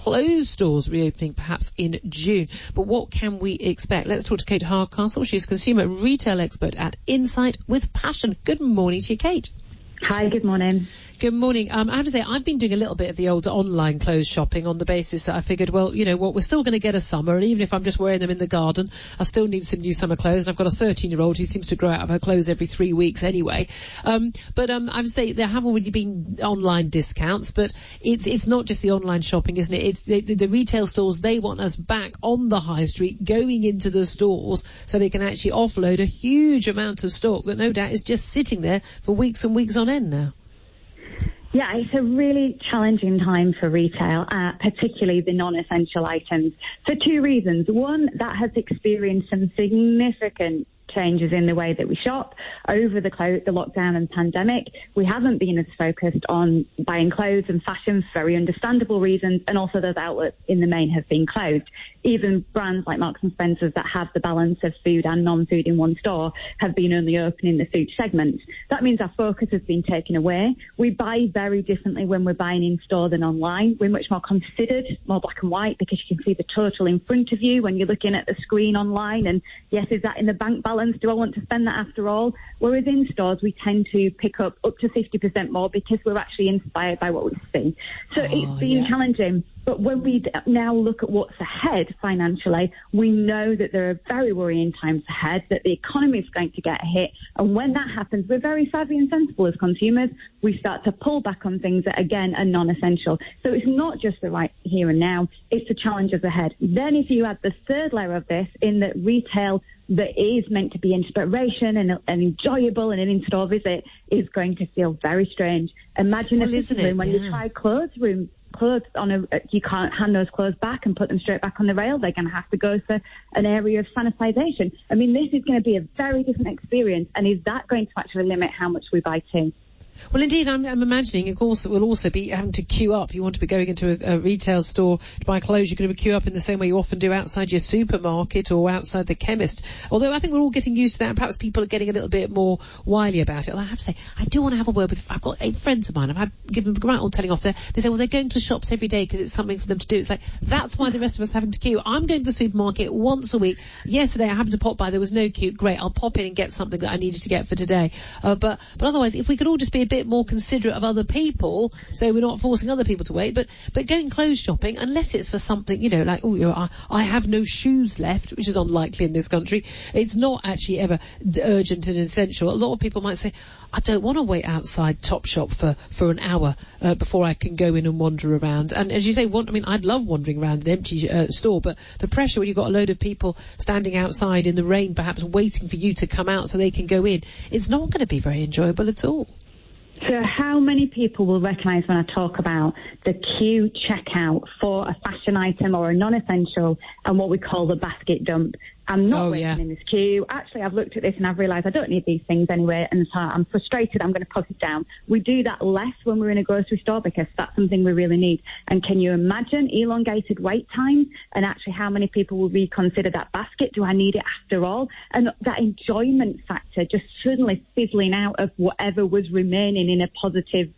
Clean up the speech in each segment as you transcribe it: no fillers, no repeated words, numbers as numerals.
closed stores reopening perhaps in June. But what can we expect? Let's talk to Kate Hardcastle. She's consumer retail expert at Insight with Passion. Good morning to you, Kate. Hi, good morning. Good morning. I have to say, I've been doing a little bit of the old online clothes shopping on the basis that I figured, well, you know what, we're still going to get a summer, and even if I'm just wearing them in the garden, I still need some new summer clothes. And I've got a 13-year-old who seems to grow out of her clothes every 3 weeks anyway. But I would say there have already been online discounts, but it's not just the online shopping, isn't it? It's the retail stores. They want us back on the high street, going into the stores, so they can actually offload a huge amount of stock that no doubt is just sitting there for weeks and weeks on end now. Yeah, it's a really challenging time for retail, particularly the non-essential items, for two reasons. One, that has experienced some significant changes in the way that we shop over the lockdown and pandemic. We haven't been as focused on buying clothes and fashion for very understandable reasons, and also those outlets in the main have been closed. Even brands like Marks and Spencer's that have the balance of food and non-food in one store have been only open in the food segment. That means our focus has been taken away. We buy very differently when we're buying in store than online. We're much more considered, more black and white, because you can see the total in front of you when you're looking at the screen online. And yes, is that in the bank balance? Do I want to spend that after all? Whereas in stores, we tend to pick up to 50% more because we're actually inspired by what we see. So it's been challenging. But when we now look at what's ahead financially, we know that there are very worrying times ahead, that the economy is going to get hit. And when that happens, we're very savvy and sensible as consumers. We start to pull back on things that, again, are non-essential. So it's not just the right here and now, it's the challenges ahead. Then if you add the third layer of this, in that retail that is meant to be inspiration and enjoyable, and an in-store visit is going to feel very strange. Imagine a fitting room when you try clothes on you can't hand those clothes back and put them straight back on the rail. They're going to have to go to an area of sanitisation. I mean, this is going to be a very different experience, and is that going to actually limit how much we buy too? Well, indeed, I'm imagining, of course, it will also be having to queue up. You want to be going into a retail store to buy clothes, you're going to queue up in the same way you often do outside your supermarket or outside the chemist. Although I think we're all getting used to that, and perhaps people are getting a little bit more wily about it. Although I have to say, I do want to have a word with, I've got 8 friends of mine, I've given them a great old telling off there. They say, well, they're going to shops every day because it's something for them to do. It's like, that's why the rest of us are having to queue. I'm going to the supermarket once a week. Yesterday I happened to pop by, there was no queue. Great, I'll pop in and get something that I needed to get for today. But otherwise, if we could all just be a bit more considerate of other people, so we're not forcing other people to wait, but going clothes shopping, unless it's for something, like, I have no shoes left, which is unlikely in this country. It's not actually ever urgent and essential. A lot of people might say, I don't want to wait outside Topshop for an hour before I can go in and wander around. And as you say, I'd love wandering around an empty store, but the pressure when you've got a load of people standing outside in the rain, perhaps waiting for you to come out so they can go in, it's not going to be very enjoyable at all. So how many people will recognise when I talk about the queue checkout for a fashion item or a non-essential and what we call the basket dump? I'm not waiting in this queue. Actually, I've looked at this and I've realised I don't need these things anyway, and so I'm frustrated. I'm going to put it down. We do that less when we're in a grocery store because that's something we really need. And can you imagine elongated wait times and actually how many people will reconsider that basket? Do I need it after all? And that enjoyment factor just suddenly fizzling out of whatever was remaining in a positive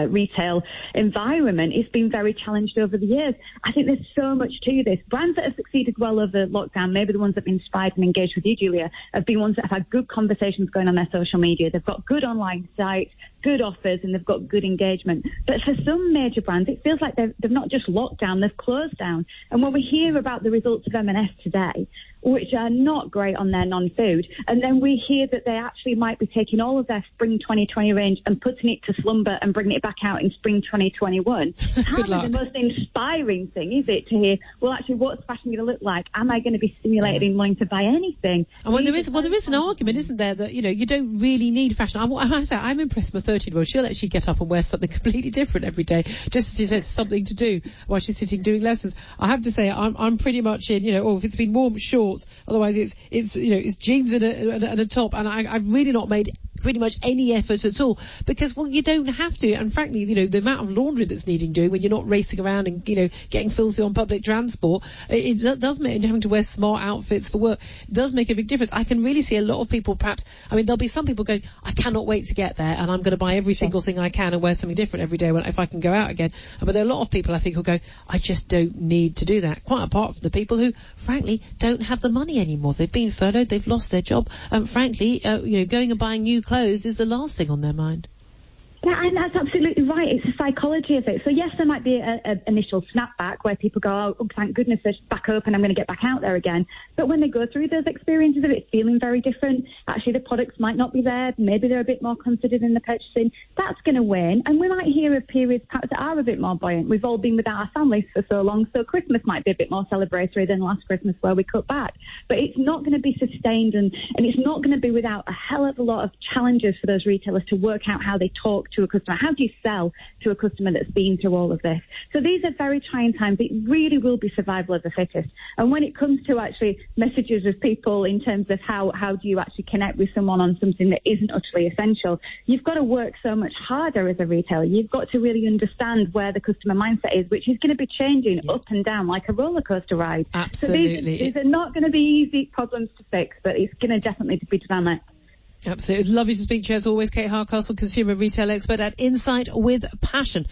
retail environment. It's been very challenged over the years. I think there's so much to this. Brands that have succeeded well over lockdown, maybe the ones that have been inspired and engaged with you, Julia, have been ones that have had good conversations going on their social media. They've got good online sites, good offers, and they've got good engagement. But for some major brands, it feels like they've not just locked down, they've closed down. And when we hear about the results of M&S today, which are not great on their non-food, and then we hear that they actually might be taking all of their spring 2020 range and putting it to slumber and bringing it back out in spring 2021. It's hardly the most inspiring thing, is it, to hear, well, actually, what's fashion going to look like? Am I going to be stimulated in wanting to buy anything? And there is an argument, isn't there, that, you don't really need fashion. I'm impressed with my 13-year-old. She'll actually get up and wear something completely different every day, just as she says, something to do while she's sitting doing lessons. I have to say, I'm pretty much in, if it's been warm, shorts. Otherwise, it's jeans and a top. And I've really not made pretty much any effort at all, because, well, you don't have to. And frankly, the amount of laundry that's needing doing when you're not racing around and, getting filthy on public transport, it does make, and having to wear smart outfits for work, does make a big difference. I can really see a lot of people, perhaps, there'll be some people going, I cannot wait to get there, and I'm going to buy every single thing I can and wear something different every day if I can go out again. But there are a lot of people, I think, who go, I just don't need to do that. Quite apart from the people who, frankly, don't have the money anymore. They've been furloughed, they've lost their job, and frankly, going and buying new clothes is the last thing on their mind. Yeah, and that's absolutely right. It's the psychology of it. So yes, there might be an initial snapback where people go, oh, thank goodness they're back up and I'm going to get back out there again. But when they go through those experiences of it feeling very different, actually the products might not be there, maybe they're a bit more considered in the purchasing, that's going to wane. And we might hear of periods perhaps that are a bit more buoyant. We've all been without our families for so long, so Christmas might be a bit more celebratory than last Christmas where we cut back. But it's not going to be sustained, and it's not going to be without a hell of a lot of challenges for those retailers to work out how they talk to a customer. How do you sell to a customer that's been through all of this? So these are very trying times. It really will be survival of the fittest. And when it comes to actually messages of people in terms of how do you actually connect with someone on something that isn't utterly essential, you've got to work so much harder as a retailer. You've got to really understand where the customer mindset is, which is going to be changing up and down like a roller coaster ride. Absolutely. So these are not going to be easy problems to fix, but it's going to definitely be dynamic. Absolutely. Lovely to speak to you as always, Kate Hardcastle, consumer retail expert at Insight with Passion.